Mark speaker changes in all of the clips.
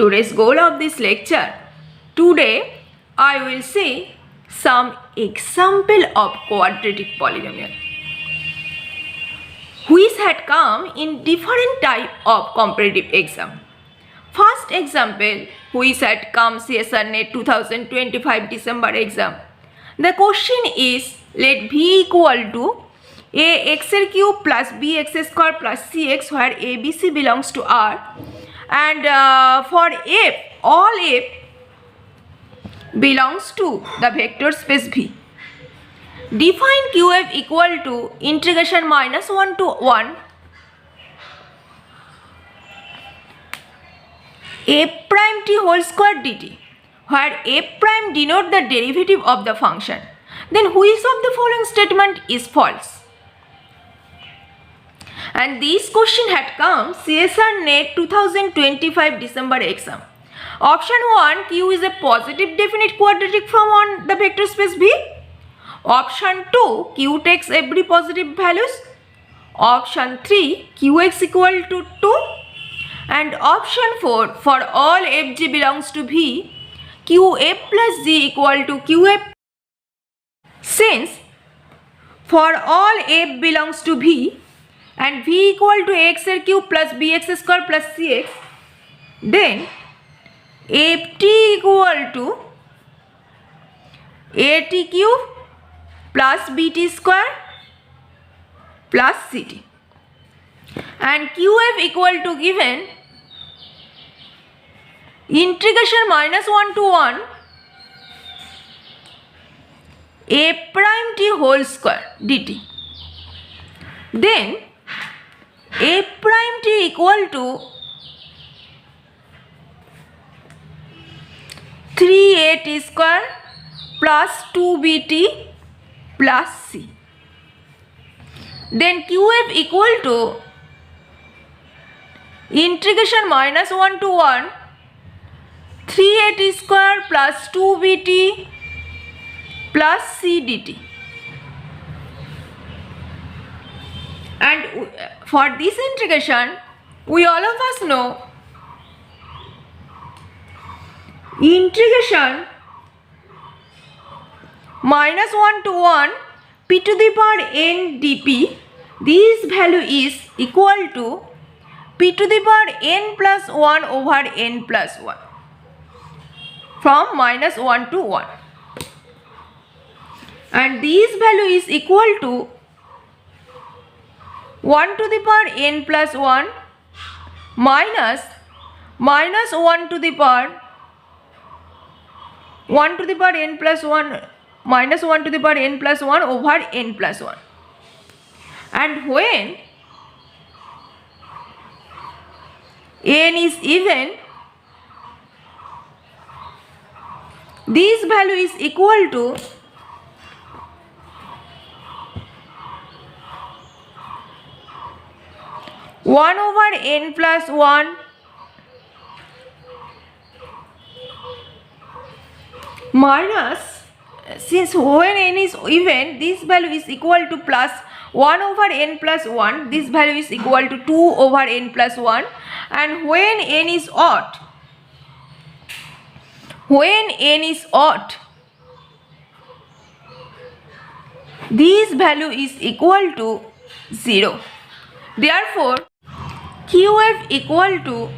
Speaker 1: today's goal of this lecture. Today I will see some example of quadratic polynomial which had come in different type of competitive exam. First example which had come CSR NET 2025 December exam. The question is, let V equal to ax cube plus bx square plus cx where abc belongs to R, and for f, all f belongs to the vector space V. Define qf equal to integration minus 1 to 1 f prime t whole square dt, where f prime denote the derivative of the function. Then which of the following statement is false? And this question had come CSR NET 2025 December exam. Option 1, Q is a positive definite quadratic from on the vector space V. Option 2, Q takes every positive values. Option 3, Qx equal to 2. And option 4, for all fg belongs to V, Qf plus g equal to Qf. Since for all f belongs to V and V equal to x cube plus bx square plus cx, then ft equal to at cube plus bt square plus ct, and qf equal to given integration minus 1 to 1 a prime t whole square dt. Then a prime t equal to 3at square plus 2bt plus c. Then qf equal to integration minus 1 to 1 3at square plus 2bt plus c dt. And for this integration, we all of us know integration minus 1 to 1 p to the power n dp, this value is equal to p to the power n plus 1 over n plus 1 from minus 1 to 1. And this value is equal to 1 to the power n plus 1 minus 1 to the power n plus 1 minus 1 to the power n plus 1 over n plus 1. And when n is even, this value is equal to 1 over n plus 1 minus, since when n is even, this value is equal to plus 1 over n plus 1, this value is equal to 2 over n plus 1, and when n is odd, this value is equal to 0. Therefore, qf equal to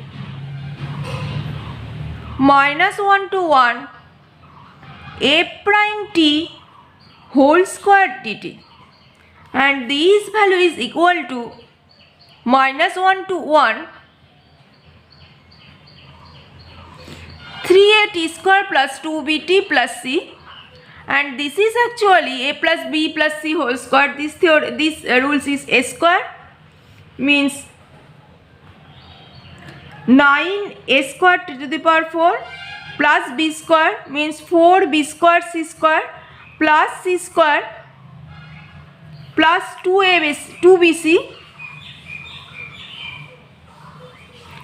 Speaker 1: minus 1 to 1 a prime t whole square dt, and this value is equal to minus 1 to 1 3at square plus 2bt plus c, and this is actually a plus b plus c whole square. This rules is a square, means 9a square to the power 4 plus b square, means 4b square c square plus c square plus 2bc,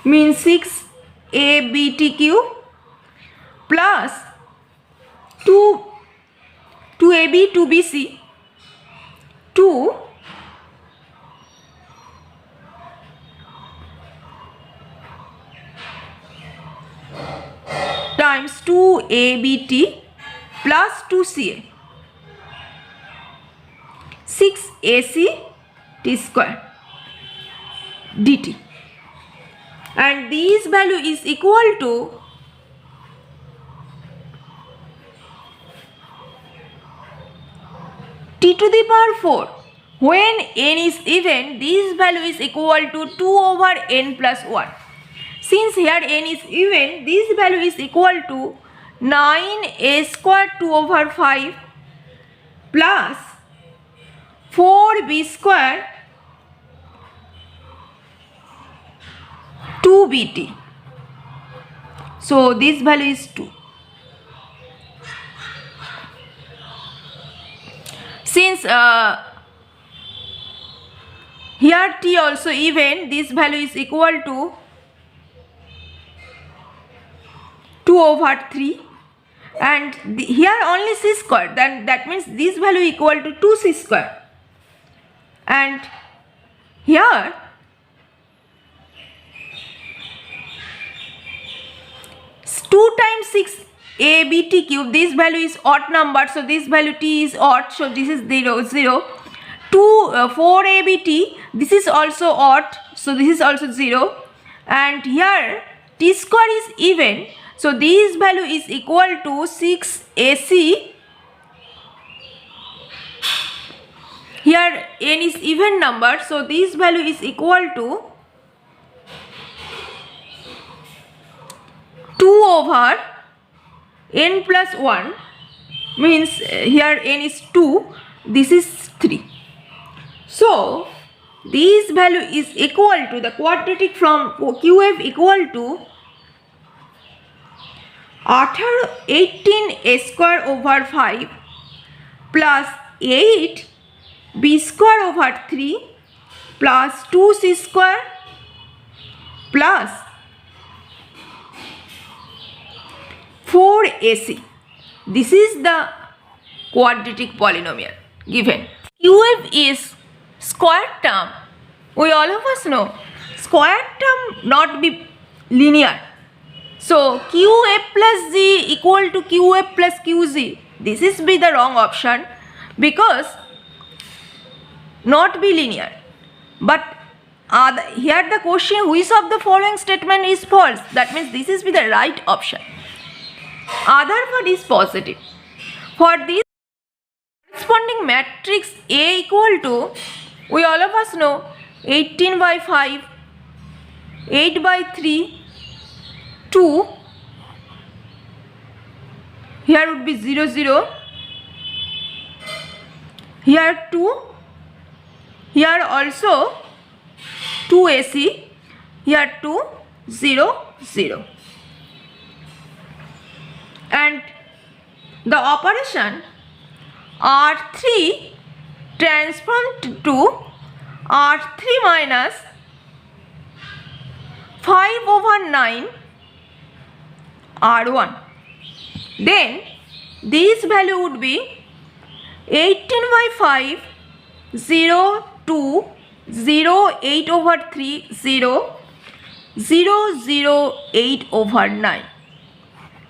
Speaker 1: means 6abt cube plus 2ab 2bc 2 2ABT plus 2CA, 6AC t square dt, and this value is equal to t to the power 4. When n is even, this value is equal to 2 over n plus 1. Since here n is even, this value is equal to 9a square 2 over 5 plus 4b square 2bt. So this value is 2. Since here t also even, this value is equal to 2 over 3, and here only c square, then that means this value equal to 2c square, and here 2 times 6 ABT cube, this value is odd number, so this value t is odd, so this is 0 0. 4 ABT, this is also odd, so this is also 0, and here t square is even, so this value is equal to 6AC. Here n is even number, so this value is equal to 2 over n plus 1, means here n is 2, this is 3. So this value is equal to the quadratic from QF equal to 18a square over 5 plus 8b square over 3 plus 2c square plus 4ac. This is the quadratic polynomial given. QF is square term. We all of us know square term not be linear. So QF plus Z equal to QF plus QZ. This is be the wrong option because not be linear. But here the question, which of the following statement is false? That means this is be the right option. Other part is positive. For this corresponding matrix A equal to, we all of us know 18 by 5, 8 by 3, 2, here would be 0 0, here 2, here also 2AC, here 2 0 0, and the operation R3 transformed to R3 minus 5 over 9 R1. Then this value would be 18 by 5 0 2 0 8 over 3 0 0 0 8 over 9.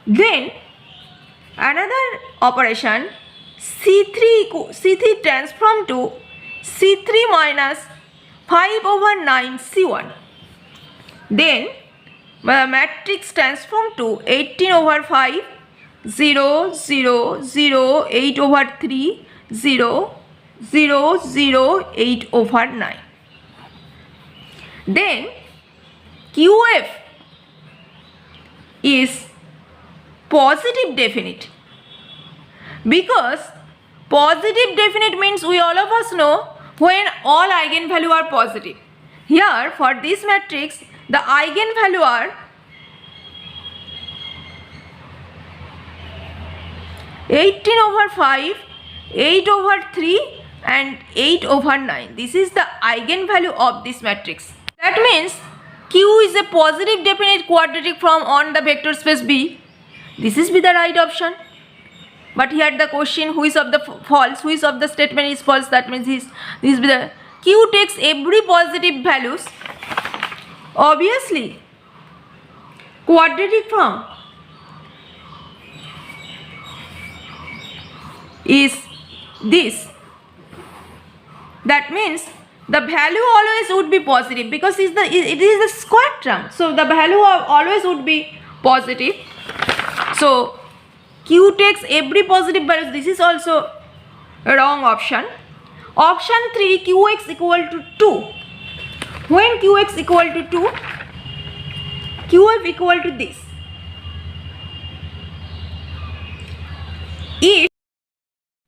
Speaker 1: Then another operation C3 transformed to C3 minus 5 over 9 C1. Then matrix transformed to 18 over 5 0 0 0 8 over 3 0 0 0 8 over 9. Then QF is positive definite, because positive definite means we all of us know when all eigenvalue are positive. Here for this matrix the eigenvalue are 18 over 5, 8 over 3 and 8 over 9. This is the eigenvalue of this matrix. That means Q is a positive definite quadratic form on the vector space B. This is be the right option. But here the question, which of the false, which of the statement is false, that means this be the Q takes every positive values. Obviously quadratic form is this. That means the value always would be positive because it is the square term. So the value always would be positive. So Q takes every positive value. This is also a wrong option. Option 3, Qx equal to 2. When Qx equal to 2, Qf equal to this.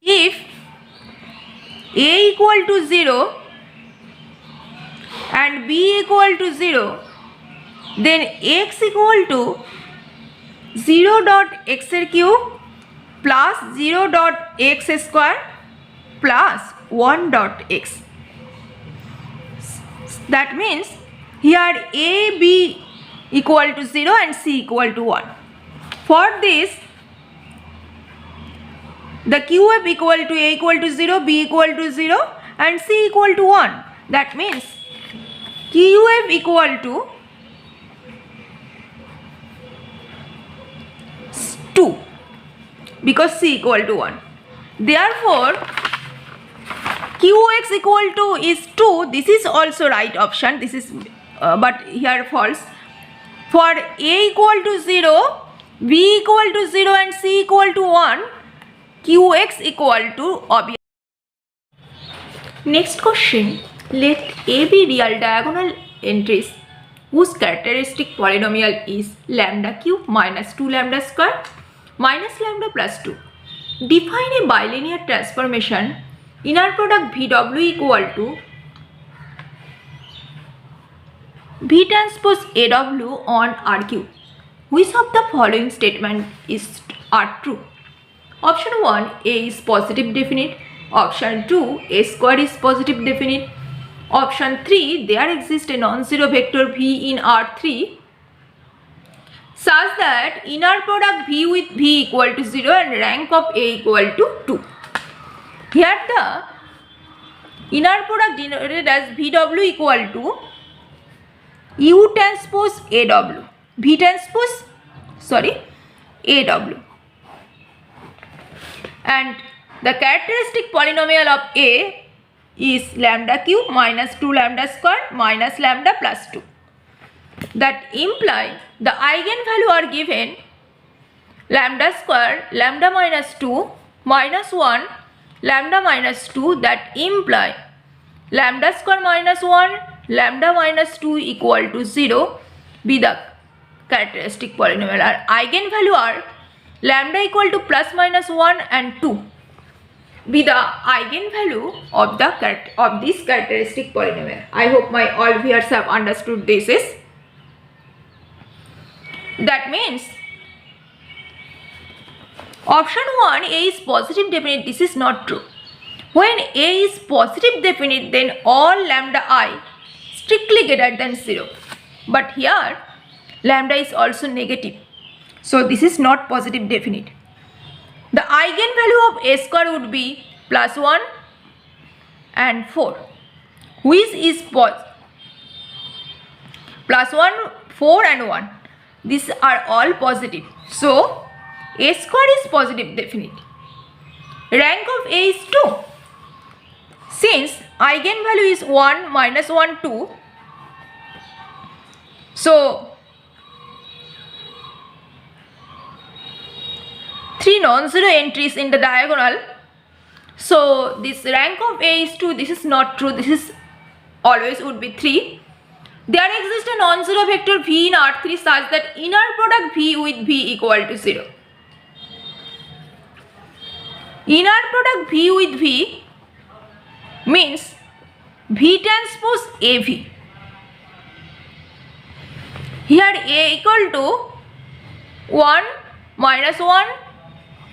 Speaker 1: If A equal to 0 and B equal to 0, then x equal to 0 dot x cube plus 0 dot x square plus 1 dot x. That means here A, B equal to 0 and C equal to 1. For this, the QF equal to A equal to 0, B equal to 0 and C equal to 1. That means QF equal to 2 because C equal to 1. Therefore, Qx equal to is 2. This is also right option. This is but here false. For A equal to 0, B equal to 0 and C equal to 1, Qx equal to obvious. Next question. Let A be real diagonal entries whose characteristic polynomial is lambda cube minus 2 lambda square minus lambda plus 2. Define a bilinear transformation inner product VW equal to V transpose AW on R cube. Which of the following statement are true? Option 1, A is positive definite. Option 2, A square is positive definite. Option 3, there exists a non-zero vector V in R3 such that inner product V with V equal to 0 and rank of A equal to 2. Here the inner product denoted as VW equal to U transpose AW. V transpose, AW. And the characteristic polynomial of A is lambda cube minus 2 lambda square minus lambda plus 2. That imply the eigenvalue are given lambda square, lambda minus 2, minus 1, lambda minus 2, that imply lambda square minus 1, lambda minus 2 equal to 0 be the characteristic polynomial. Our eigenvalue are lambda equal to plus minus 1 and 2 be the eigenvalue of this characteristic polynomial. I hope my all viewers have understood this is. That means option 1, A is positive definite. This is not true. When A is positive definite, then all lambda I strictly greater than 0. But here lambda is also negative. So this is not positive definite. The eigenvalue of A square would be plus 1 and 4, which is plus 1, 4 and 1. These are all positive. So A square is positive definite. Rank of A is 2. Since eigenvalue is 1, minus 1, 2. So 3 non-zero entries in the diagonal. So this rank of A is 2. This is not true. This is always would be 3. There exists a non-zero vector V in R3 such that inner product V with V equal to 0. Inner product V with V means V transpose AV. Here A equal to 1, minus 1,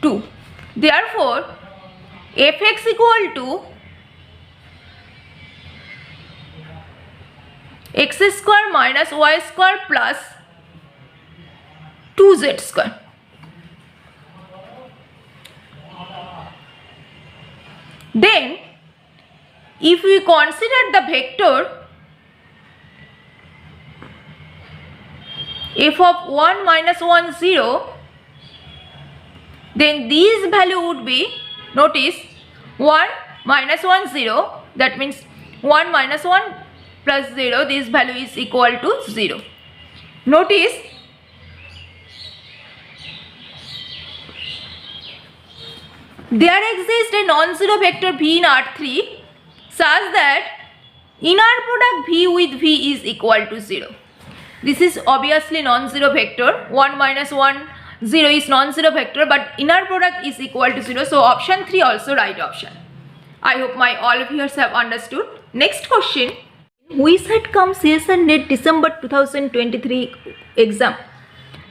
Speaker 1: 2. Therefore, Fx equal to x square minus y square plus 2z square. Then, if we consider the vector f of 1, minus 1, 0, then this value would be Notice 1 minus 1 0, that means 1 minus 1 plus 0, this value is equal to 0. Notice there exists a non-zero vector v in R3 such that inner product v with v is equal to 0. This is obviously non-zero vector. 1 minus 1 0 is non-zero vector, but inner product is equal to 0. So option 3 also right option. I hope my all viewers have understood. Next question. Which had come CSR NET December 2023 exam?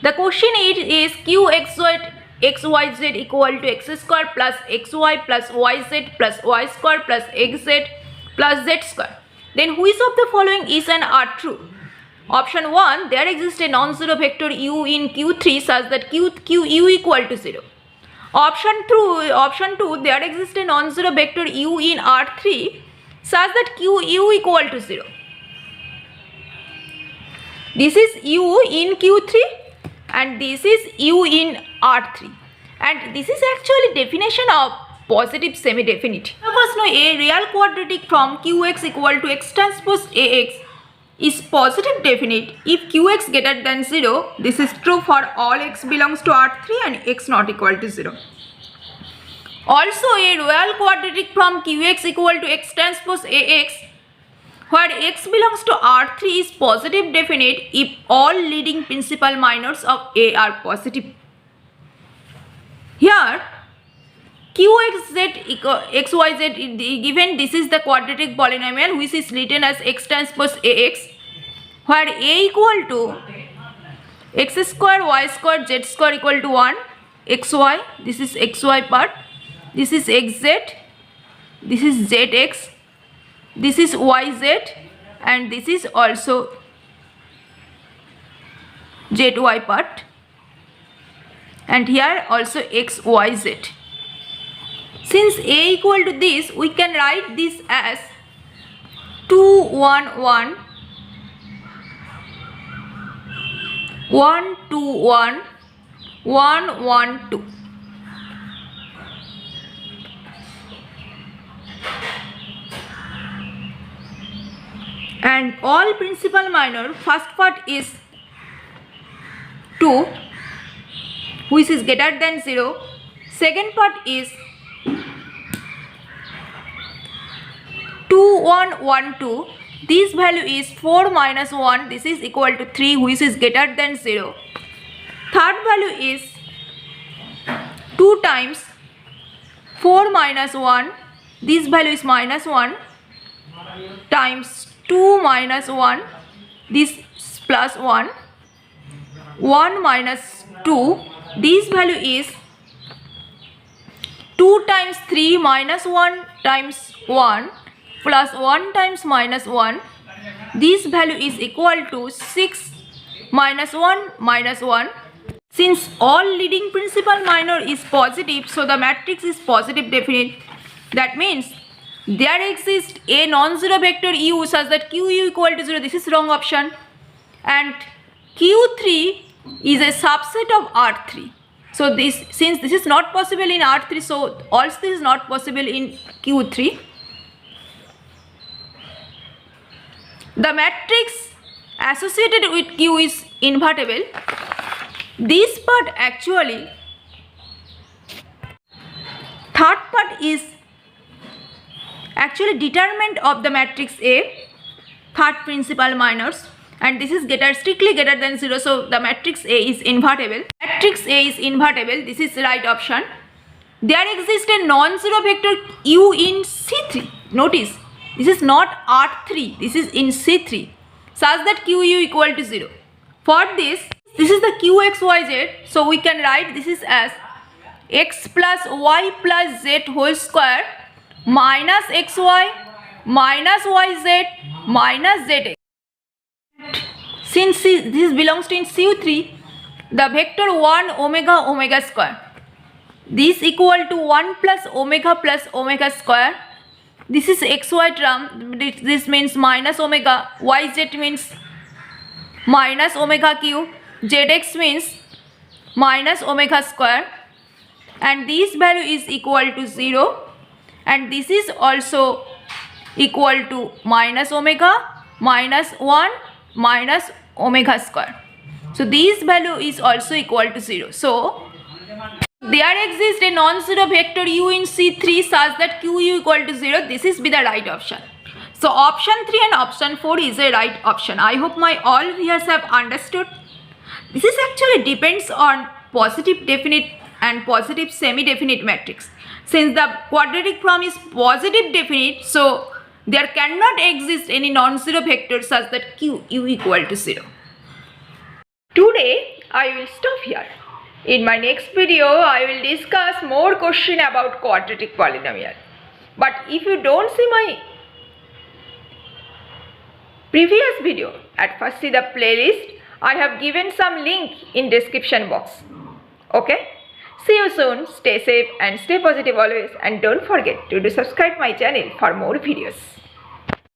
Speaker 1: The question is qxyz equal to x square plus xy plus yz plus y square plus xz plus z square. Then which of the following is and are true? Option 1, there exists a non-zero vector u in Q3 such that q u equal to 0. Option 2, there exists a non-zero vector u in R3 such that q u equal to 0. This is u in Q3 and this is u in R3, and this is actually definition of positive semi-definite. First, know a real quadratic from qx equal to x transpose ax is positive definite if qx greater than 0. This is true for all x belongs to R3 and x not equal to 0. Also, a real quadratic from qx equal to x transpose ax where x belongs to R3 is positive definite if all leading principal minors of A are positive. Here qxz xyz given, this is the quadratic polynomial which is written as x transpose ax, where a equal to x square y square z square equal to 1, xy, this is xy part, this is xz, this is zx, this is yz, and this is also zy part, and here also xyz. Since a equal to this, we can write this as 2 1 1 1 2 1 1 1 2. And all principal minor, first part is 2 which is greater than 0, second part is 2 1 1 2, this value is 4 minus 1, this is equal to 3 which is greater than 0, third value is 2 times 4 minus 1, this value is minus 1, times 2 minus 1, this is plus 1, 1 minus 2, this value is 2 times 3 minus 1 times 1 plus 1 times minus 1, this value is equal to 6 minus 1 minus 1. Since all leading principal minor is positive, so the matrix is positive definite. That means there exists a non-zero vector u such that q u equal to 0. This is wrong option. And q3 is a subset of R3. So since this is not possible in R3, so also this is not possible in Q3. The matrix associated with Q is invertible. This part actually, third part is actually determinant of the matrix A, third principal minors, and this is strictly greater than 0, so the matrix A is invertible. Matrix A is invertible, this is the right option. There exists a non-zero vector u in C3. Notice, this is not R3, this is in C3, such that q u equal to 0. For this is the qxyz, so we can write this is as x plus y plus z whole square minus xy minus yz minus zx. Since this belongs to in CU3, the vector 1 omega omega square, this equal to 1 plus omega square. This is xy term, this means minus omega, yz means minus omega cube, zx means minus omega square, and this value is equal to 0, and this is also equal to minus omega minus 1 minus omega square. So this value is also equal to 0. So there exists a non-zero vector u in C3 such that qu equal to 0. This is be the right option. So option 3 and option 4 is a right option. I hope my all viewers have understood. This is actually depends on positive definite and positive semi-definite matrix. Since the quadratic form is positive definite, so there cannot exist any non-zero vector such that qu equal to 0. Today I will stop here. In my next video, I will discuss more question about quadratic polynomial. But if you don't see my previous video, at first see the playlist. I have given some link in description box. Okay? See you soon. Stay safe and stay positive always. And don't forget to subscribe my channel for more videos.